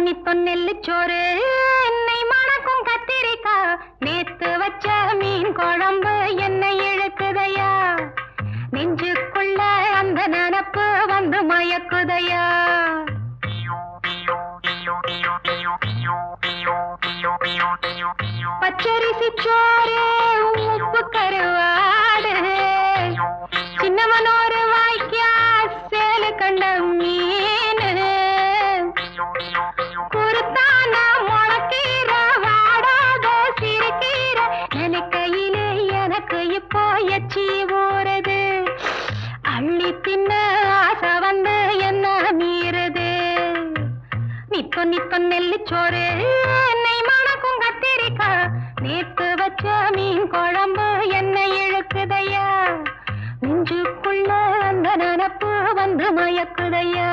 நித்தோ நெல்லுச்சோறு என்னை மணக்கும் கத்திரிக்கா நேத்து வச்ச மீன் குழம்பு என்னை இழுக்குதையா நெஞ்சுக்குள்ள அந்த நினப்பு வந்து மயக்குதையா பச்சரிசி சோறு உப்பு கருவாடு சின்னவனோரு வாய்க்கா சேலு கண்ட மீன் குருத்தான முளக்கீர வாடாத சிறுகீர நினைக்கையிலே எனக்கு இப்போ எச்சி ஊறுது அள்ளி தின்ன ஆசை வந்து என்ன மீறுது நித்தோ நித்தோ நெல்லுச்சோறு என்னை மணக்கும் கத்திரிக்கா நேத்து வச்ச மீன் குழம்பு என்னை இழுக்குதையா நெஞ்சுக்குள்ள அந்த நினப்பு வந்து மயக்குதையா